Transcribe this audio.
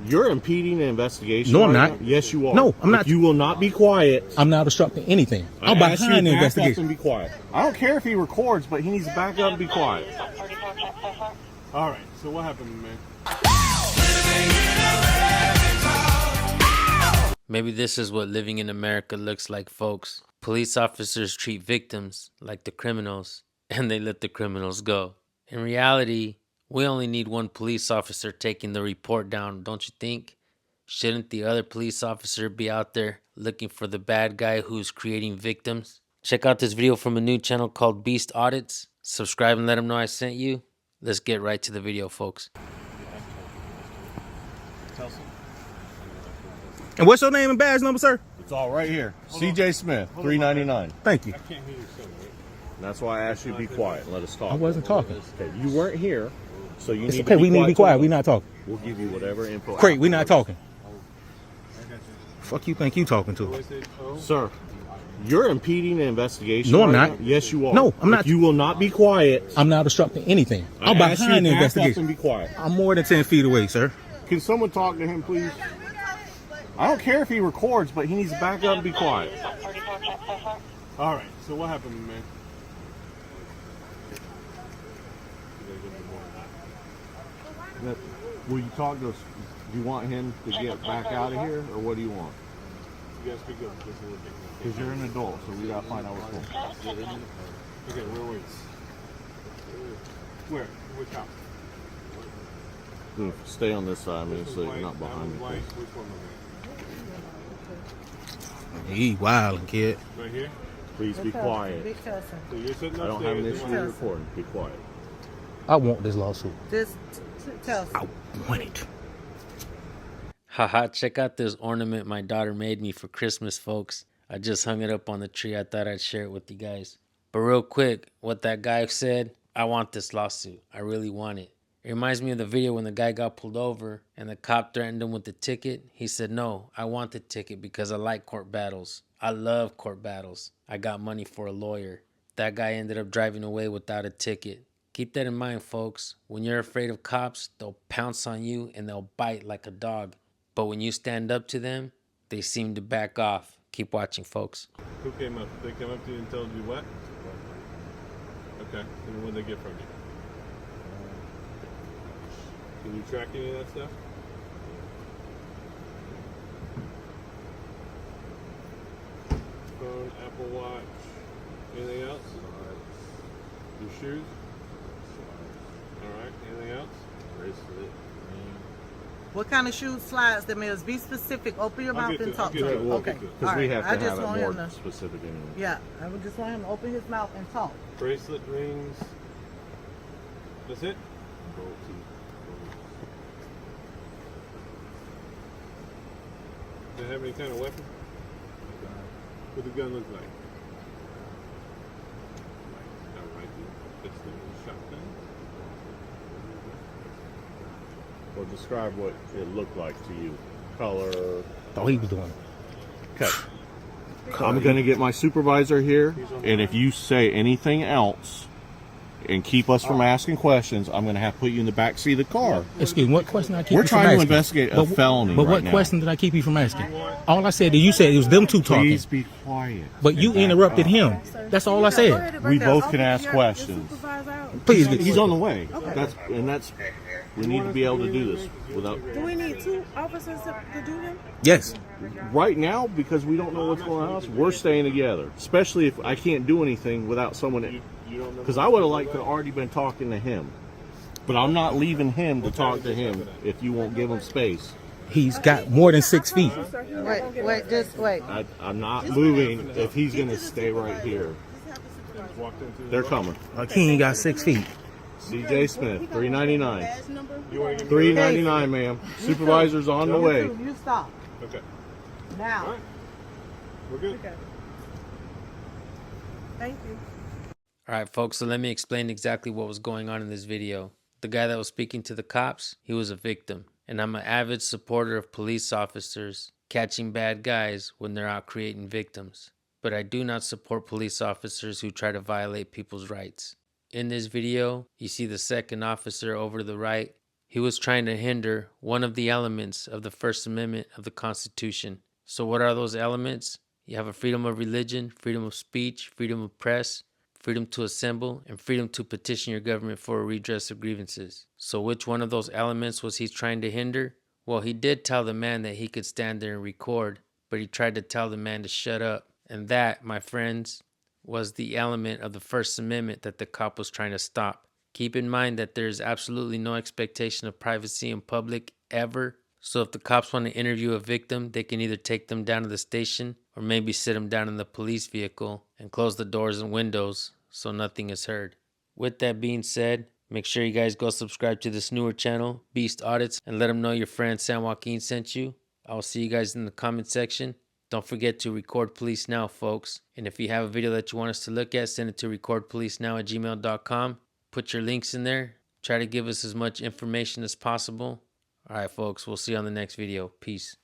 You're impeding the investigation. No, I'm right not. Now? Yes, you are. No, I'm not. You will not be quiet. I'm not obstructing anything. I'm behind the investigation. And be quiet. I don't care if he records, but he needs to back up and be quiet. All right. So what happened, man? Maybe this is what living in America looks like, folks. Police officers treat victims like the criminals, and they let the criminals go. In reality, we only need one police officer taking the report down, don't you think? Shouldn't the other police officer be out there looking for the bad guy who's creating victims? Check out this video from a new channel called Beast Audits. Subscribe and let them know I sent you. Let's get right to the video, folks. And what's your name and badge number, sir? It's all right here. CJ Smith, $3.99. Thank you. I can't hear you so good. That's why I asked you to be quiet and let us talk. I wasn't talking. Okay, you weren't here, so you It's need okay. to be We need to be quiet. We're not talking. We'll give you whatever info. Great. We're not talking. I got you. Fuck you think you talking to? What's it? Oh. Sir, you're impeding the investigation. No, I'm right not. Now. Yes, you are. No, I'm not. You will not be quiet. I'm not obstructing anything. I'm I asked you behind to the back up investigation. and be quiet. I'm more than 10 feet away, sir. Can someone talk to him, please? I don't care if he records, but he needs to back up and be quiet. All right. So what happened, man? Will you talk to us? Do you want him to get back out of here, or what do you want? You guys speak up. Just a little bit. Because you're an adult, so we gotta find out what's going on. Okay. Where were you? Where? Which house? Stay on this side, I mean, This so is you're white, not that behind was me. white. Which one was it? He wildin', kid. Right here? Please be quiet. Big cousin. So you're sitting I don't have an upstairs. issue with you recording. Be quiet. I want this lawsuit. Just tell us. I want it. Haha, check out this ornament my daughter made me for Christmas, folks. I just hung it up on the tree. I thought I'd share it with you guys. But real quick, what that guy said, I want this lawsuit. I really want it. It reminds me of the video when the guy got pulled over and the cop threatened him with the ticket. He said, no, I want the ticket because I like court battles. I love court battles. I got money for a lawyer. That guy ended up driving away without a ticket. Keep that in mind, folks. When you're afraid of cops, they'll pounce on you and they'll bite like a dog. But when you stand up to them, they seem to back off. Keep watching, folks. Who came up? They came up to you and told you what? Okay. And what did they get from you? Can you track any of that stuff? Phone, Apple Watch, anything else? Your shoes? Alright, anything else? Bracelet, ring. What kind of shoes, slides, them is? Be specific. Open your mouth and talk to him. Okay. Because we have to I have just it want him more to. specific anyway. Yeah, I would just want him to open his mouth and talk. Bracelet, rings. That's it? Gold teeth. Do they have any kind of weapon? What does the gun look like? Like a pistol, shotgun? Well, describe what it looked like to you. Color. Thought he was doing it. Okay. I'm going to get my supervisor here, and if you say anything else and keep us from asking questions, I'm going to have to put you in the back seat of the car. Excuse me, what question did I keep We're you from trying to asking? investigate a felony But right what now. question did I keep you from asking? All I said is you said it was them two talking. Please be quiet. But you interrupted him. That's all I said. We both can ask questions. Please, He's on the way. That's we need to be able to do this without. Do we need two officers to do them? yes. Right now, because we don't know what's going on, we're staying together. Especially if I can't do anything without someone. Because I would have liked to have already been talking to him. But I'm not leaving him to talk to him if you won't give him space. He's got more than 6 feet. Wait, just wait. I'm not moving if he's going to stay right here. They're coming. Like he ain't got 6 feet. CJ Smith, $3.99. $3.99, ma'am. Supervisor's on the way. You stop. Okay. Now. Alright. We're good. Okay. Thank you. All right, folks, so let me explain exactly what was going on in this video. The guy that was speaking to the cops, he was a victim. And I'm an avid supporter of police officers catching bad guys when they're out creating victims. But I do not support police officers who try to violate people's rights. In this video, you see the second officer over to the right. He was trying to hinder one of the elements of the First Amendment of the Constitution. So what are those elements? You have a freedom of religion, freedom of speech, freedom of press, freedom to assemble, and freedom to petition your government for a redress of grievances. So which one of those elements was he trying to hinder? Well, he did tell the man that he could stand there and record, but he tried to tell the man to shut up. And that, my friends, was the element of the First Amendment that the cop was trying to stop. Keep in mind that there is absolutely no expectation of privacy in public ever. So if the cops want to interview a victim, they can either take them down to the station or maybe sit them down in the police vehicle and close the doors and windows so nothing is heard. With that being said, make sure you guys go subscribe to this newer channel, Beast Audits, and let them know your friend San Joaquin sent you. I will see you guys in the comment section. Don't forget to record police now, folks. And if you have a video that you want us to look at, send it to recordpolicenow@gmail.com. Put your links in there. Try to give us as much information as possible. All right, folks, we'll see you on the next video. Peace.